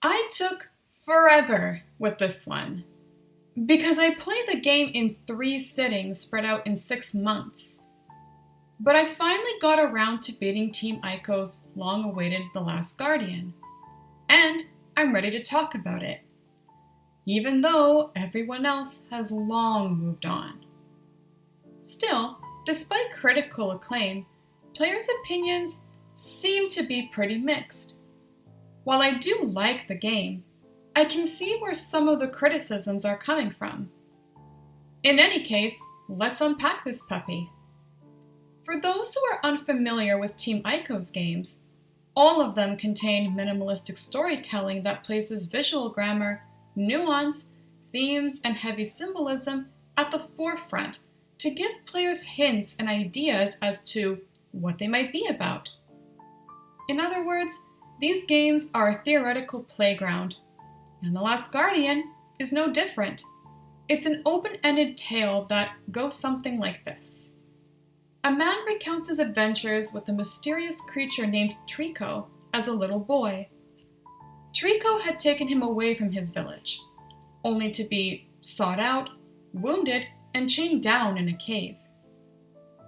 I took forever with this one because I played the game in 3 sittings spread out in 6 months. But I finally got around to beating TeamIco's long-awaited The Last Guardian, and I'm ready to talk about it, even though everyone else has long moved on. Still, despite critical acclaim, players' opinions seem to be pretty mixed. While I do like the game, I can see where some of the criticisms are coming from. In any case, let's unpack this puppy. For those who are unfamiliar with TeamIco's games, all of them contain minimalistic storytelling that places visual grammar, nuance, themes, and heavy symbolism at the forefront to give players hints and ideas as to what they might be about. In other words, these games are a theoretical playground, and The Last Guardian is no different. It's an open-ended tale that goes something like this. A man recounts his adventures with a mysterious creature named TeamIco as a little boy. TeamIco had taken him away from his village, only to be sought out, wounded, and chained down in a cave.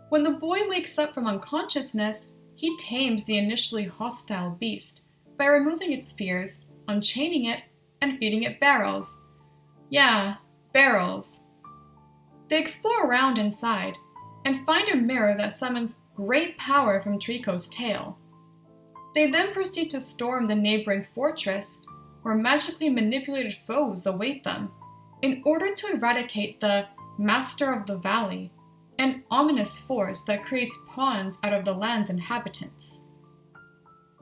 When the boy wakes up from unconsciousness, he tames the initially hostile beast by removing its spears, unchaining it, and feeding it barrels. Yeah, barrels. They explore around inside and find a mirror that summons great power from TeamIco's tail. They then proceed to storm the neighboring fortress, where magically manipulated foes await them, in order to eradicate the Master of the Valley, an ominous force that creates pawns out of the land's inhabitants.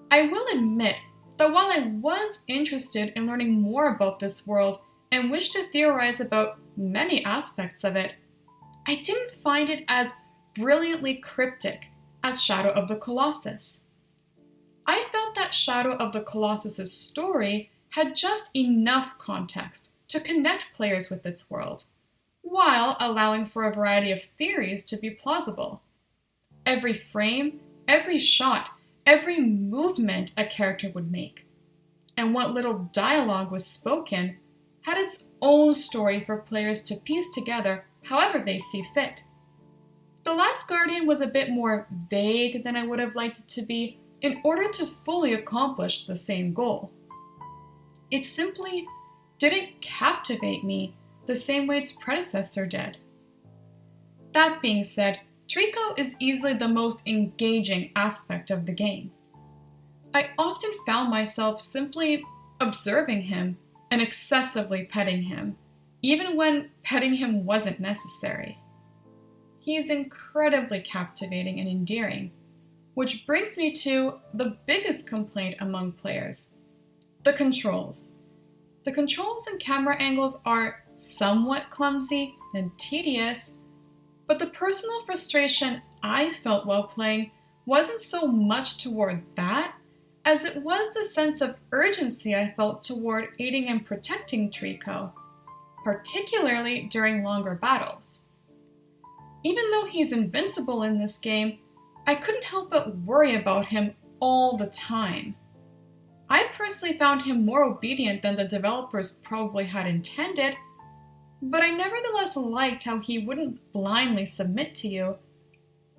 I will admit that while I was interested in learning more about this world and wished to theorize about many aspects of it, I didn't find it as brilliantly cryptic as Shadow of the Colossus. I felt that Shadow of the Colossus' story had just enough context to connect players with its world, while allowing for a variety of theories to be plausible. Every frame, every shot, every movement a character would make, and what little dialogue was spoken had its own story for players to piece together however they see fit. The Last Guardian was a bit more vague than I would have liked it to be in order to fully accomplish the same goal. It simply didn't captivate me the same way its predecessor did. That being said, TeamIco is easily the most engaging aspect of the game. I often found myself simply observing him and excessively petting him, even when petting him wasn't necessary. He is incredibly captivating and endearing, which brings me to the biggest complaint among players: the controls. The controls and camera angles are somewhat clumsy and tedious, but the personal frustration I felt while playing wasn't so much toward that as it was the sense of urgency I felt toward aiding and protecting TeamIco, particularly during longer battles. Even though he's invincible in this game, I couldn't help but worry about him all the time. I personally found him more obedient than the developers probably had intended, but I nevertheless liked how he wouldn't blindly submit to you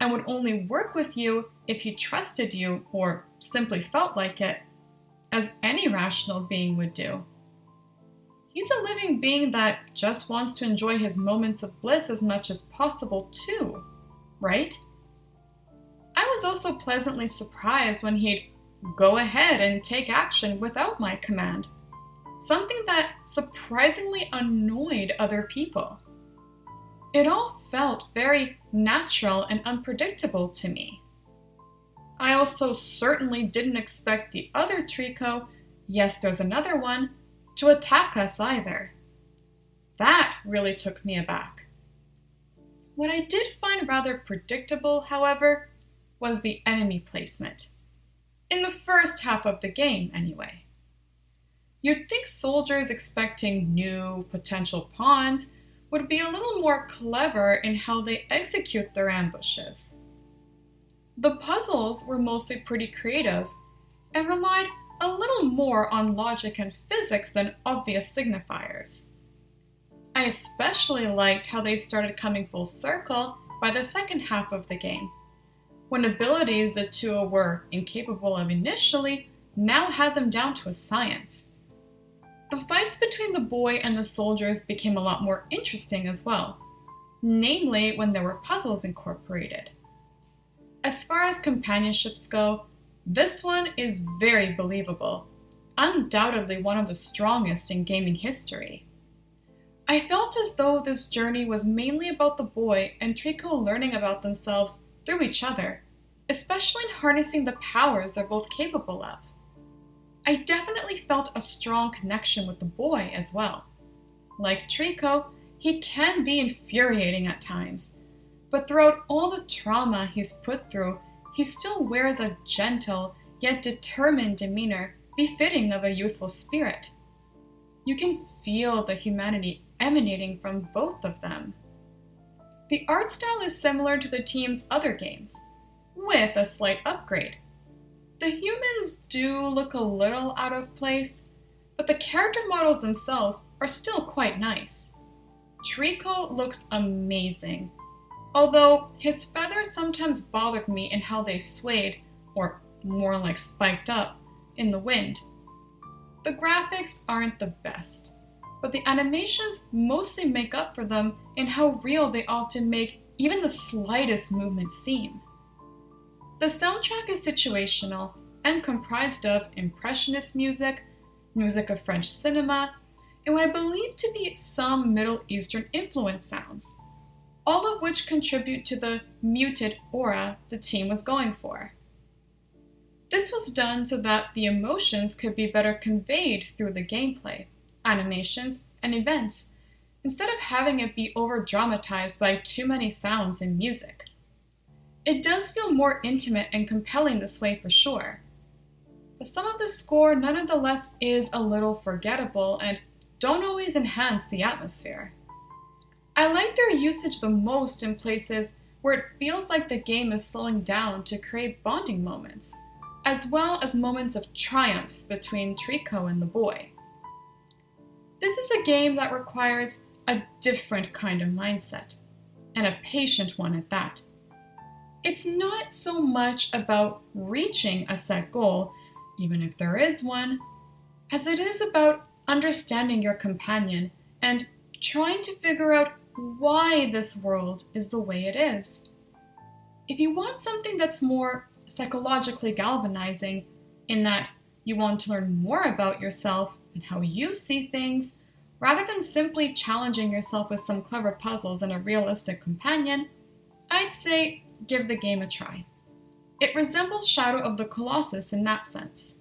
and would only work with you if he trusted you or simply felt like it, as any rational being would do. He's a living being that just wants to enjoy his moments of bliss as much as possible too, right? I was also pleasantly surprised when he'd go ahead and take action without my command, something that surprisingly annoyed other people. It all felt very natural and unpredictable to me. I also certainly didn't expect the other TeamIco, yes, there's another one, to attack us either. That really took me aback. What I did find rather predictable, however, was the enemy placement. In the first half of the game, anyway. You'd think soldiers expecting new potential pawns would be a little more clever in how they execute their ambushes. The puzzles were mostly pretty creative and relied a little more on logic and physics than obvious signifiers. I especially liked how they started coming full circle by the second half of the game, when abilities the two were incapable of initially now had them down to a science. The fights between the boy and the soldiers became a lot more interesting as well, namely when there were puzzles incorporated. As far as companionships go, this one is very believable, undoubtedly one of the strongest in gaming history. I felt as though this journey was mainly about the boy and TeamIco learning about themselves through each other, especially in harnessing the powers they're both capable of. I definitely felt a strong connection with the boy as well. Like TeamIco, he can be infuriating at times, but throughout all the trauma he's put through, he still wears a gentle yet determined demeanor befitting of a youthful spirit. You can feel the humanity emanating from both of them. The art style is similar to the team's other games, with a slight upgrade. The humans do look a little out of place, but the character models themselves are still quite nice. TeamIco looks amazing, although his feathers sometimes bothered me in how they swayed, or more like spiked up, in the wind. The graphics aren't the best, but the animations mostly make up for them in how real they often make even the slightest movement seem. The soundtrack is situational and comprised of impressionist music, music of French cinema, and what I believe to be some Middle Eastern influence sounds, all of which contribute to the muted aura the team was going for. This was done so that the emotions could be better conveyed through the gameplay, animations, and events, instead of having it be over-dramatized by too many sounds and music. It does feel more intimate and compelling this way for sure, but some of the score nonetheless is a little forgettable and don't always enhance the atmosphere. I like their usage the most in places where it feels like the game is slowing down to create bonding moments, as well as moments of triumph between TeamIco and the boy. This is a game that requires a different kind of mindset, and a patient one at that. It's not so much about reaching a set goal, even if there is one, as it is about understanding your companion and trying to figure out why this world is the way it is. If you want something that's more psychologically galvanizing, in that you want to learn more about yourself and how you see things, rather than simply challenging yourself with some clever puzzles and a realistic companion, I'd say give the game a try. It resembles Shadow of the Colossus in that sense.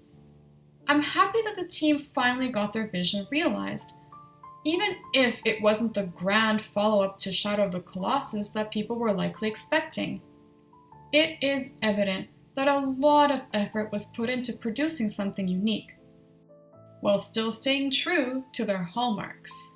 I'm happy that the team finally got their vision realized, even if it wasn't the grand follow-up to Shadow of the Colossus that people were likely expecting. It is evident that a lot of effort was put into producing something unique, while still staying true to their hallmarks.